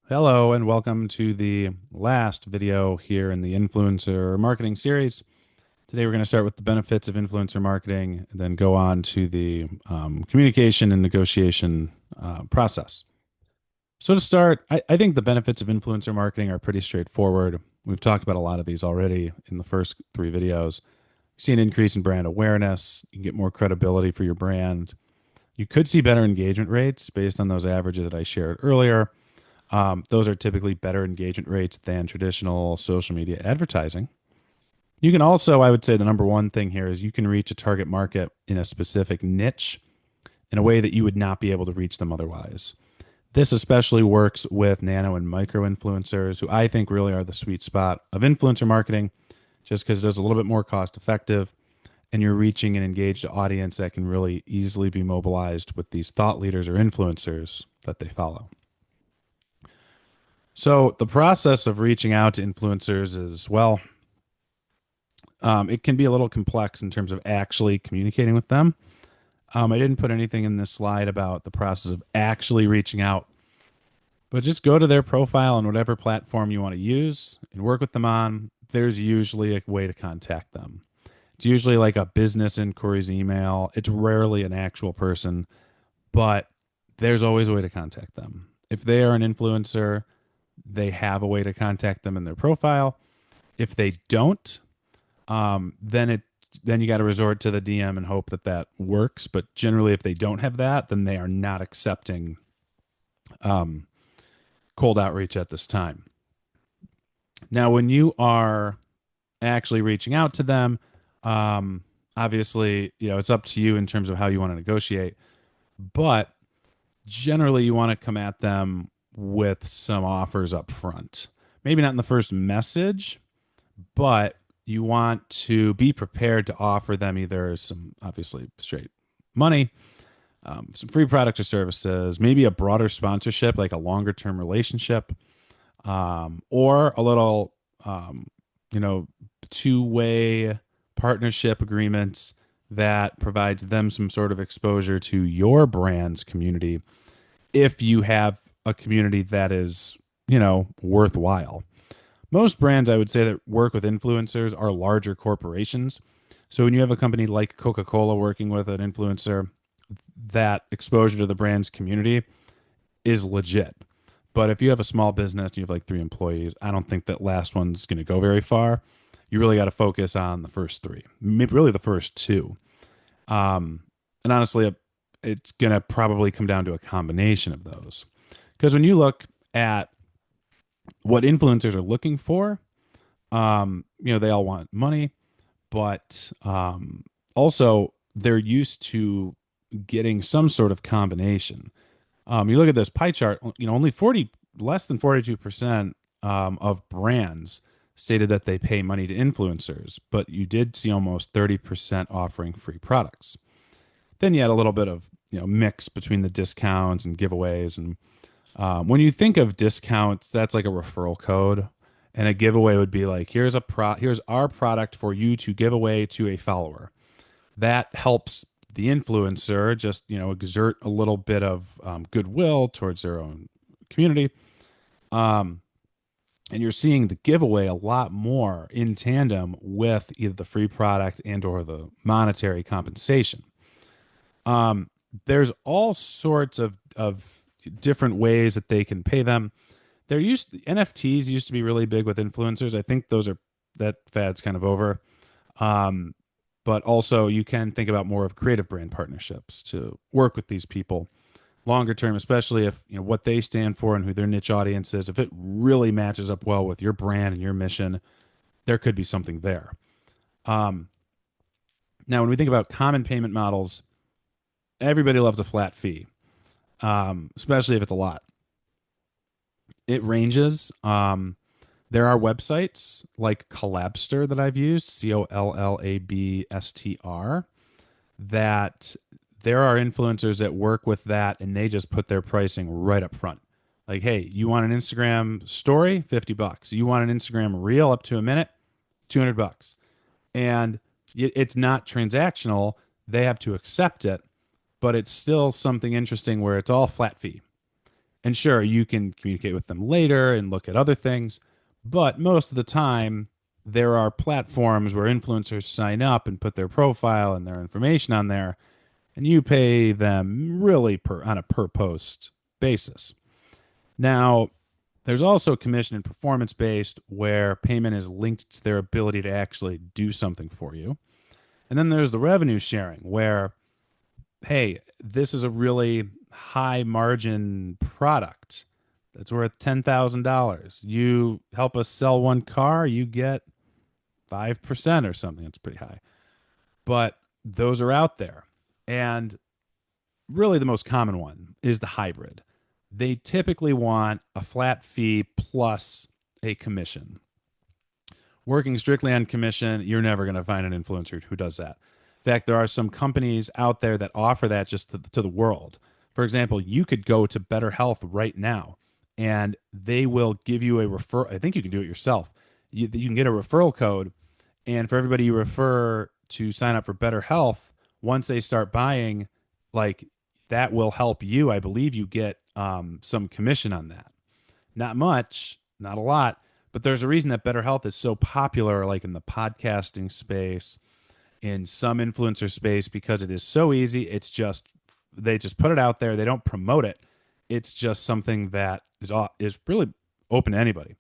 Hello and welcome to the last video here in the influencer marketing series. Today we're going to start with the benefits of influencer marketing and then go on to the communication and negotiation process. So to start, I think the benefits of influencer marketing are pretty straightforward. We've talked about a lot of these already in the first three videos. You see an increase in brand awareness. You can get more credibility for your brand. You could see better engagement rates based on those averages that I shared earlier. Those are typically better engagement rates than traditional social media advertising. You can also, I would say, the number one thing here is you can reach a target market in a specific niche in a way that you would not be able to reach them otherwise. This especially works with nano and micro influencers, who I think really are the sweet spot of influencer marketing, just because it is a little bit more cost effective and you're reaching an engaged audience that can really easily be mobilized with these thought leaders or influencers that they follow. So the process of reaching out to influencers is, well, it can be a little complex in terms of actually communicating with them. I didn't put anything in this slide about the process of actually reaching out, but just go to their profile on whatever platform you want to use and work with them on. There's usually a way to contact them. It's usually like a business inquiries email. It's rarely an actual person, but there's always a way to contact them. If they are an influencer, they have a way to contact them in their profile. If they don't, then you got to resort to the DM and hope that that works. But generally, if they don't have that, then they are not accepting um, cold outreach at this time. Now, when you are actually reaching out to them, obviously, it's up to you in terms of how you want to negotiate. But generally, you want to come at them with some offers up front. Maybe not in the first message, but you want to be prepared to offer them either some obviously straight money, some free products or services, maybe a broader sponsorship, like a longer term relationship, or a little, um, you know, two-way partnership agreements that provides them some sort of exposure to your brand's community if you have a community that is, worthwhile. Most brands, I would say, that work with influencers are larger corporations. So when you have a company like Coca-Cola working with an influencer, that exposure to the brand's community is legit. But if you have a small business, you have like three employees, I don't think that last one's going to go very far. You really got to focus on the first three, maybe really the first two. And honestly, it's going to probably come down to a combination of those. Because when you look at what influencers are looking for, they all want money, but also they're used to getting some sort of combination. You look at this pie chart, only less than 42% of brands stated that they pay money to influencers, but you did see almost 30% offering free products. Then you had a little bit of, mix between the discounts and giveaways. And when you think of discounts, that's like a referral code. And a giveaway would be like, here's our product for you to give away to a follower. That helps the influencer just, exert a little bit of goodwill towards their own community. Um, and you're seeing the giveaway a lot more in tandem with either the free product and or the monetary compensation. Um, there's all sorts of different ways that they can pay them. NFTs used to be really big with influencers. I think that fad's kind of over. Um, but also you can think about more of creative brand partnerships to work with these people longer term, especially if what they stand for and who their niche audience is. If it really matches up well with your brand and your mission, there could be something there. Um, Now, when we think about common payment models, everybody loves a flat fee, especially if it's a lot. It ranges. There are websites like Collabster that I've used, Collabstr, that there are influencers that work with that and they just put their pricing right up front. Like, hey, you want an Instagram story? $50. You want an Instagram reel up to a minute? $200. And it's not transactional. They have to accept it, but it's still something interesting where it's all flat fee. And sure, you can communicate with them later and look at other things, but most of the time, there are platforms where influencers sign up and put their profile and their information on there, and you pay them really on a per post basis. Now, there's also commission and performance based where payment is linked to their ability to actually do something for you. And then there's the revenue sharing where, hey, this is a really high margin product that's worth $10,000. You help us sell one car, you get 5% or something. It's pretty high. But those are out there. And really, the most common one is the hybrid. They typically want a flat fee plus a commission. Working strictly on commission, you're never going to find an influencer who does that. In fact, there are some companies out there that offer that just to the world. For example, you could go to Better Health right now and they will give you a refer. I think you can do it yourself. You can get a referral code, and for everybody you refer to sign up for Better Health, once they start buying, like that will help you. I believe you get some commission on that. Not much, not a lot, but there's a reason that Better Health is so popular, like in the podcasting space, in some influencer space, because it is so easy. It's just they just put it out there. They don't promote it. It's just something that is really open to anybody.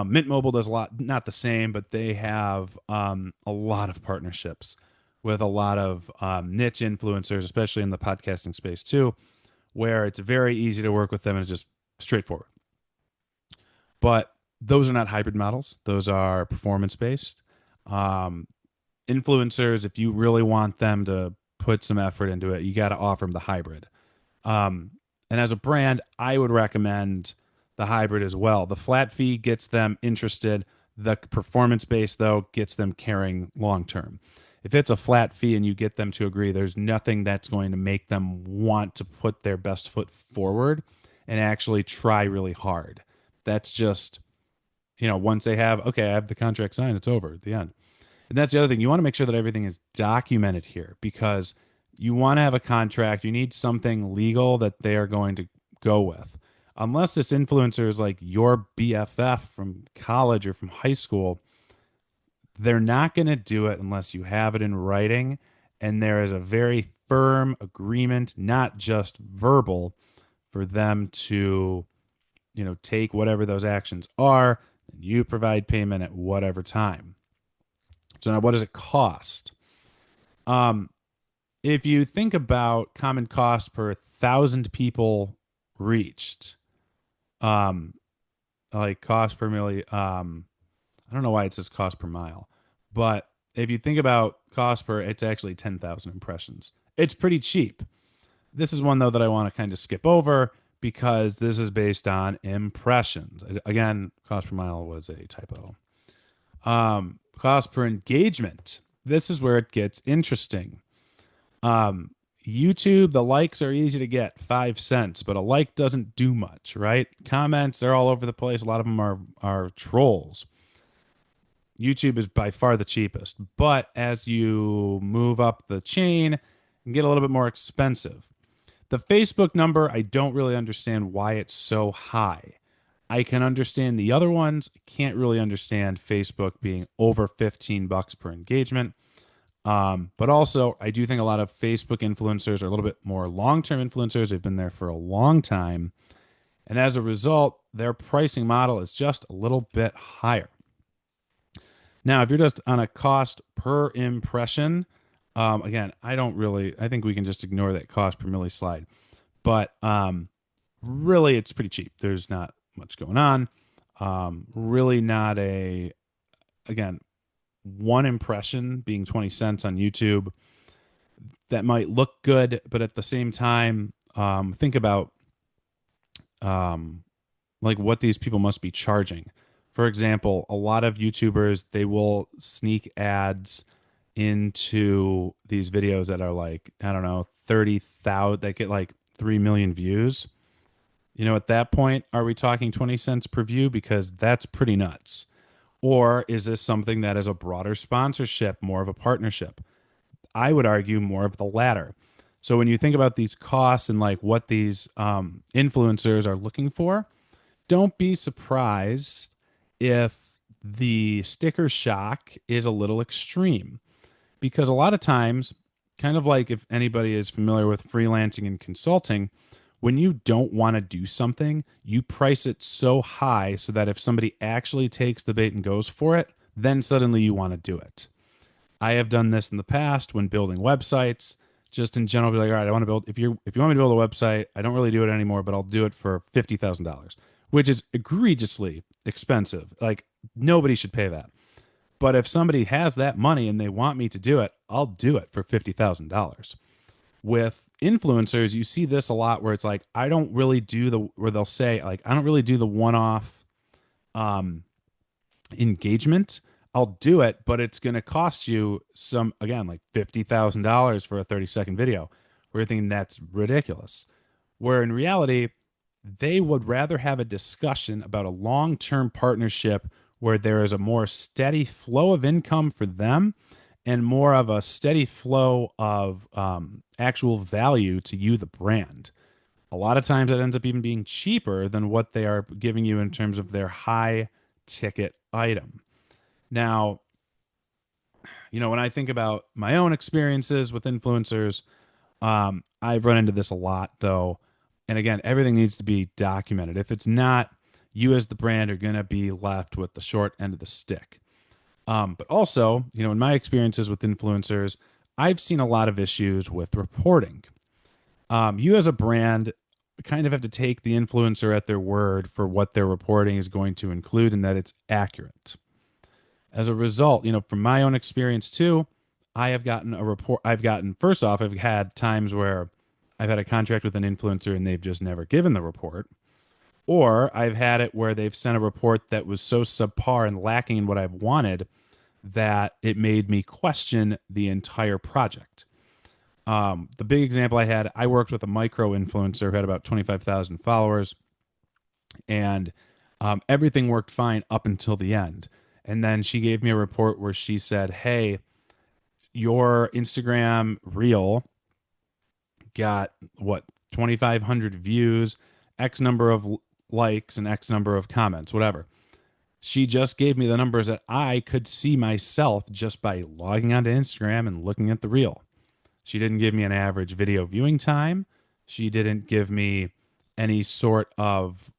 Mint Mobile does a lot, not the same, but they have a lot of partnerships with a lot of niche influencers, especially in the podcasting space too, where it's very easy to work with them and it's just straightforward. But those are not hybrid models. Those are performance based. Influencers, if you really want them to put some effort into it, you got to offer them the hybrid. And as a brand, I would recommend the hybrid as well. The flat fee gets them interested. The performance based, though, gets them caring long term. If it's a flat fee and you get them to agree, there's nothing that's going to make them want to put their best foot forward and actually try really hard. That's just, once they have, okay, I have the contract signed, it's over at the end. And that's the other thing. You want to make sure that everything is documented here because you want to have a contract. You need something legal that they are going to go with. Unless this influencer is like your BFF from college or from high school, they're not going to do it unless you have it in writing and there is a very firm agreement, not just verbal, for them to, take whatever those actions are, and you provide payment at whatever time. So now what does it cost? If you think about common cost per 1,000 people reached, like cost per million, I don't know why it says cost per mile, but if you think about cost per, it's actually 10,000 impressions. It's pretty cheap. This is one though that I want to kind of skip over because this is based on impressions. Again, cost per mile was a typo. Cost per engagement. This is where it gets interesting. YouTube, the likes are easy to get, 5 cents, but a like doesn't do much, right? Comments, they're all over the place. A lot of them are trolls. YouTube is by far the cheapest, but as you move up the chain, it can get a little bit more expensive. The Facebook number, I don't really understand why it's so high. I can understand the other ones. I can't really understand Facebook being over $15 per engagement. But also, I do think a lot of Facebook influencers are a little bit more long-term influencers. They've been there for a long time. And as a result, their pricing model is just a little bit higher. Now, if you're just on a cost per impression, again, I think we can just ignore that cost per milli slide. But really, it's pretty cheap. There's not much going on. Really not again, one impression being 20 cents on YouTube. That might look good, but at the same time, think about like what these people must be charging. For example, a lot of YouTubers, they will sneak ads into these videos that are like, I don't know, 30,000, they get like 3 million views. At that point, are we talking 20 cents per view? Because that's pretty nuts. Or is this something that is a broader sponsorship, more of a partnership? I would argue more of the latter. So when you think about these costs and like what these influencers are looking for, don't be surprised if the sticker shock is a little extreme, because a lot of times, kind of like if anybody is familiar with freelancing and consulting, when you don't want to do something, you price it so high so that if somebody actually takes the bait and goes for it, then suddenly you want to do it. I have done this in the past when building websites. Just in general, be like, all right, I want to build. If you want me to build a website, I don't really do it anymore, but I'll do it for $50,000, which is egregiously expensive. Like nobody should pay that. But if somebody has that money and they want me to do it, I'll do it for $50,000. With influencers, you see this a lot where it's like, I don't really do the, where they'll say, like, I don't really do the one off um, engagement. I'll do it, but it's going to cost you some, again, like $50,000 for a 30-second video. We're thinking that's ridiculous. Where in reality, they would rather have a discussion about a long term partnership where there is a more steady flow of income for them and more of a steady flow of actual value to you, the brand. A lot of times it ends up even being cheaper than what they are giving you in terms of their high ticket item. Now, when I think about my own experiences with influencers, I've run into this a lot though. And again, everything needs to be documented. If it's not, you as the brand are going to be left with the short end of the stick. But also, in my experiences with influencers, I've seen a lot of issues with reporting. You as a brand kind of have to take the influencer at their word for what their reporting is going to include and that it's accurate. As a result, from my own experience too, I have gotten a report. First off, I've had times where I've had a contract with an influencer and they've just never given the report. Or I've had it where they've sent a report that was so subpar and lacking in what I've wanted that it made me question the entire project. The big example I worked with a micro influencer who had about 25,000 followers, and everything worked fine up until the end. And then she gave me a report where she said, hey, your Instagram reel got what, 2,500 views, X number of likes, and X number of comments, whatever. She just gave me the numbers that I could see myself just by logging onto Instagram and looking at the reel. She didn't give me an average video viewing time. She didn't give me any sort of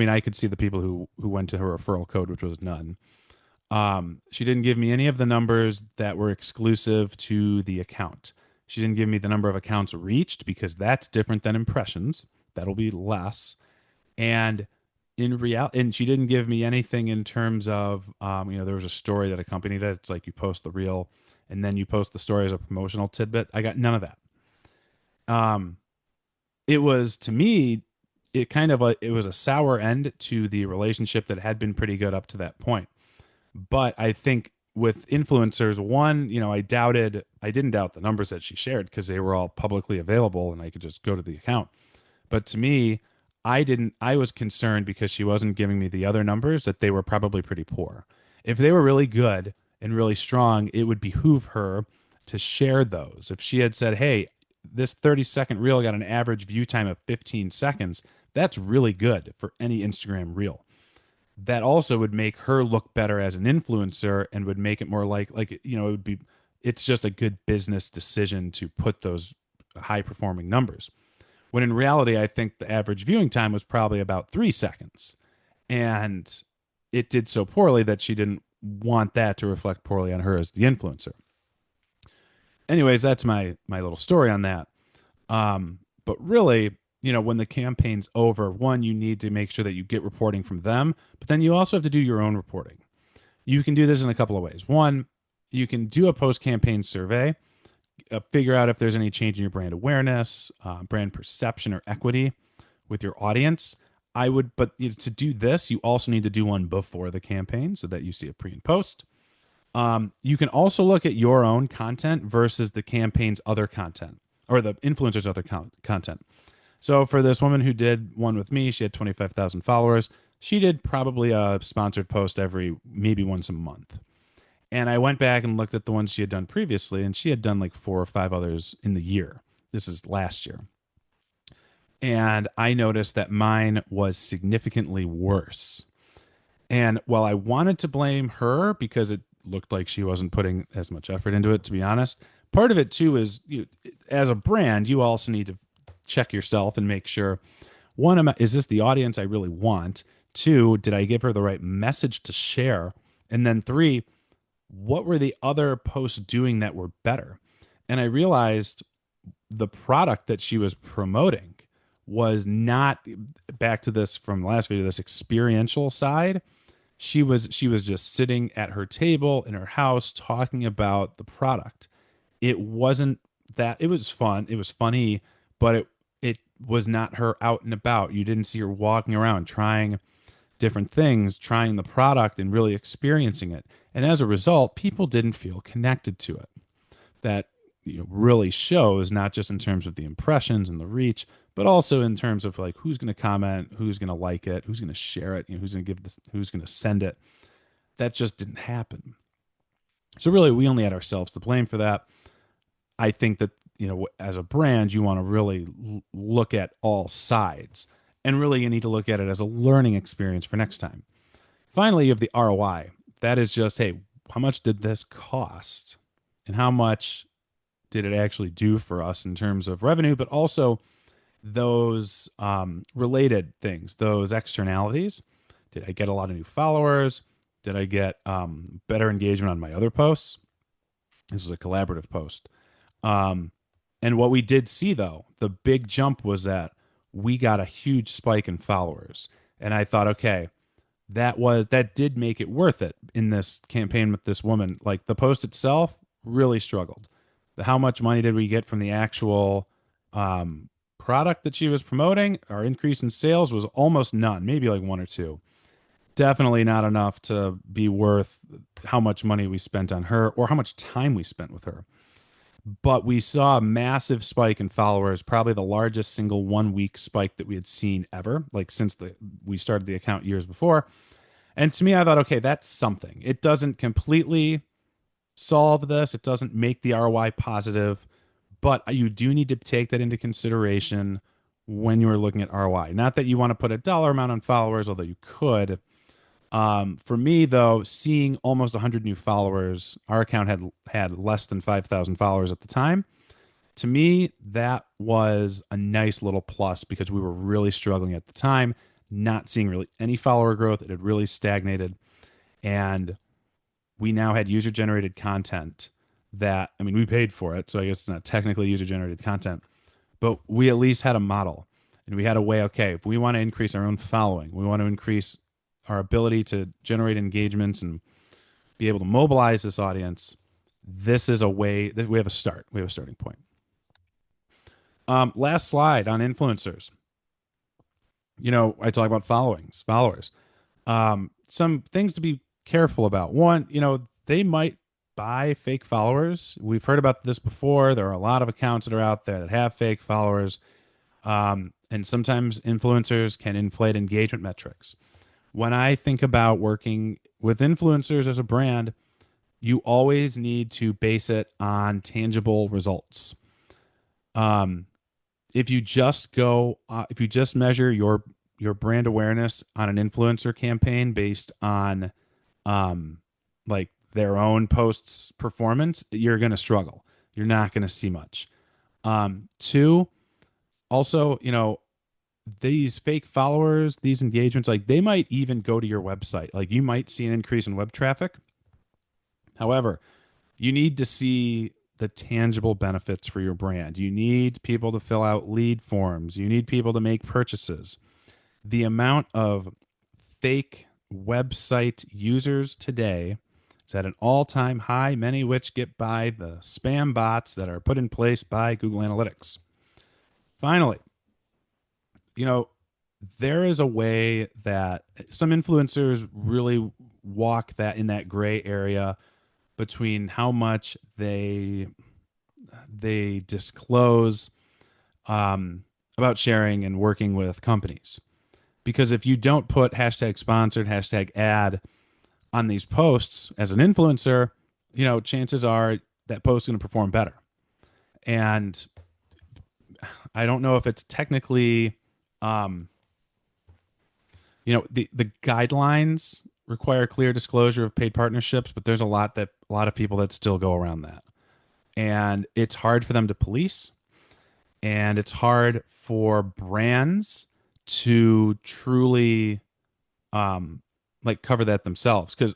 I could see the people who went to her referral code, which was none. She didn't give me any of the numbers that were exclusive to the account. She didn't give me the number of accounts reached because that's different than impressions. That'll be less. And and she didn't give me anything in terms of, there was a story that accompanied it. It's like you post the reel and then you post the story as a promotional tidbit. I got none of that. It was, to me, it was a sour end to the relationship that had been pretty good up to that point. But I think with influencers, one, I didn't doubt the numbers that she shared because they were all publicly available and I could just go to the account. But to me, I was concerned because she wasn't giving me the other numbers that they were probably pretty poor. If they were really good and really strong, it would behoove her to share those. If she had said, hey, this 30-second reel got an average view time of 15 seconds, that's really good for any Instagram reel. That also would make her look better as an influencer and would make it more it's just a good business decision to put those high performing numbers. When in reality, I think the average viewing time was probably about 3 seconds. And it did so poorly that she didn't want that to reflect poorly on her as the influencer. Anyways, that's my little story on that. But really, when the campaign's over, one, you need to make sure that you get reporting from them, but then you also have to do your own reporting. You can do this in a couple of ways. One, you can do a post-campaign survey, figure out if there's any change in your brand awareness, brand perception, or equity with your audience. But to do this, you also need to do one before the campaign so that you see a pre and post. You can also look at your own content versus the campaign's other content or the influencer's other content. So for this woman who did one with me, she had 25,000 followers. She did probably a sponsored post maybe once a month. And I went back and looked at the ones she had done previously, and she had done like 4 or 5 others in the year. This is last year. And I noticed that mine was significantly worse. And while I wanted to blame her because it looked like she wasn't putting as much effort into it, to be honest, part of it too is as a brand, you also need to check yourself and make sure one, is this the audience I really want? Two, did I give her the right message to share? And then three, what were the other posts doing that were better? And I realized the product that she was promoting was not, back to this from the last video, this experiential side. She was just sitting at her table in her house talking about the product. It wasn't that, it was fun, it was funny, but it was not her out and about. You didn't see her walking around trying different things, trying the product and really experiencing it. And as a result, people didn't feel connected to it. That really shows, not just in terms of the impressions and the reach, but also in terms of like who's going to comment, who's going to like it, who's going to share it, who's going to give this, who's going to send it. That just didn't happen. So really, we only had ourselves to blame for that. I think that as a brand, you want to really look at all sides, and really you need to look at it as a learning experience for next time. Finally, you have the ROI. That is just, hey, how much did this cost, and how much did it actually do for us in terms of revenue, but also those related things, those externalities. Did I get a lot of new followers? Did I get better engagement on my other posts? This was a collaborative post. And what we did see, though, the big jump was that we got a huge spike in followers. And I thought, okay, that did make it worth it in this campaign with this woman. Like the post itself really struggled. How much money did we get from the actual product that she was promoting? Our increase in sales was almost none, maybe like one or two. Definitely not enough to be worth how much money we spent on her or how much time we spent with her. But we saw a massive spike in followers, probably the largest single 1 week spike that we had seen ever, like since we started the account years before. And to me, I thought, okay, that's something. It doesn't completely solve this. It doesn't make the ROI positive, but you do need to take that into consideration when you are looking at ROI. Not that you want to put a dollar amount on followers, although you could. For me, though, seeing almost 100 new followers, our account had less than 5,000 followers at the time. To me, that was a nice little plus because we were really struggling at the time, not seeing really any follower growth. It had really stagnated. And we now had user generated content that, I mean, we paid for it. So I guess it's not technically user generated content, but we at least had a model and we had a way, okay, if we want to increase our own following, we want to increase our ability to generate engagements and be able to mobilize this audience. This is a way that we have a start. We have a starting point. Last slide on influencers. I talk about followers. Some things to be careful about. One, they might buy fake followers. We've heard about this before. There are a lot of accounts that are out there that have fake followers. And sometimes influencers can inflate engagement metrics. When I think about working with influencers as a brand, you always need to base it on tangible results. If you just measure your brand awareness on an influencer campaign based on like their own posts performance, you're going to struggle. You're not going to see much. Two, also, these fake followers, these engagements, like they might even go to your website. Like you might see an increase in web traffic. However, you need to see the tangible benefits for your brand. You need people to fill out lead forms. You need people to make purchases. The amount of fake website users today is at an all-time high, many which get by the spam bots that are put in place by Google Analytics. Finally, there is a way that some influencers really walk that in that gray area between how much they disclose about sharing and working with companies. Because if you don't put hashtag sponsored, hashtag ad on these posts as an influencer, chances are that post is going to perform better. And I don't know if it's technically, um, the guidelines require clear disclosure of paid partnerships, but there's a lot of people that still go around that. And it's hard for them to police, and it's hard for brands to truly like cover that themselves, because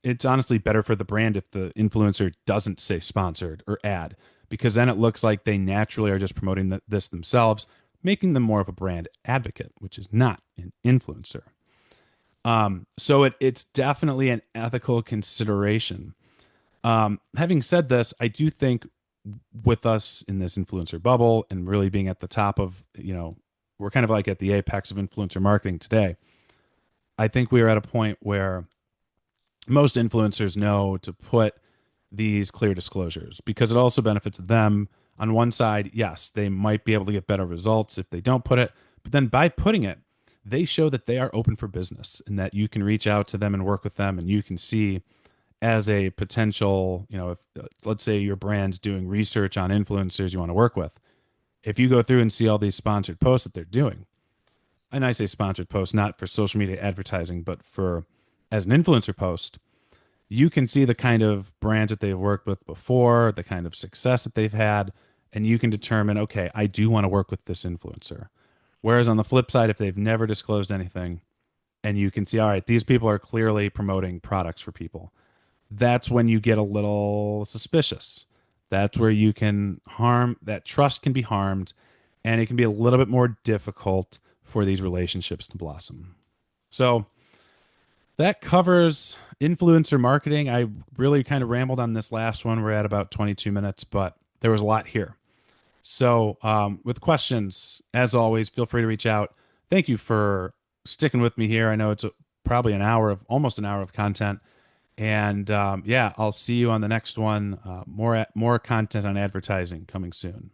it's honestly better for the brand if the influencer doesn't say sponsored or ad, because then it looks like they naturally are just promoting this themselves, making them more of a brand advocate, which is not an influencer. So it's definitely an ethical consideration. Having said this, I do think with us in this influencer bubble and really being at the top of, we're kind of like at the apex of influencer marketing today. I think we are at a point where most influencers know to put these clear disclosures, because it also benefits them. On one side, yes, they might be able to get better results if they don't put it, but then by putting it, they show that they are open for business and that you can reach out to them and work with them, and you can see as a potential, if let's say your brand's doing research on influencers you want to work with, if you go through and see all these sponsored posts that they're doing, and I say sponsored posts not for social media advertising, but for as an influencer post, you can see the kind of brands that they've worked with before, the kind of success that they've had, and you can determine, okay, I do want to work with this influencer. Whereas on the flip side, if they've never disclosed anything, and you can see, all right, these people are clearly promoting products for people, that's when you get a little suspicious. That's where you can harm, that trust can be harmed, and it can be a little bit more difficult for these relationships to blossom. So that covers influencer marketing. I really kind of rambled on this last one. We're at about 22 minutes, but there was a lot here. So, with questions, as always, feel free to reach out. Thank you for sticking with me here. I know it's probably almost an hour of content. And yeah, I'll see you on the next one. More content on advertising coming soon.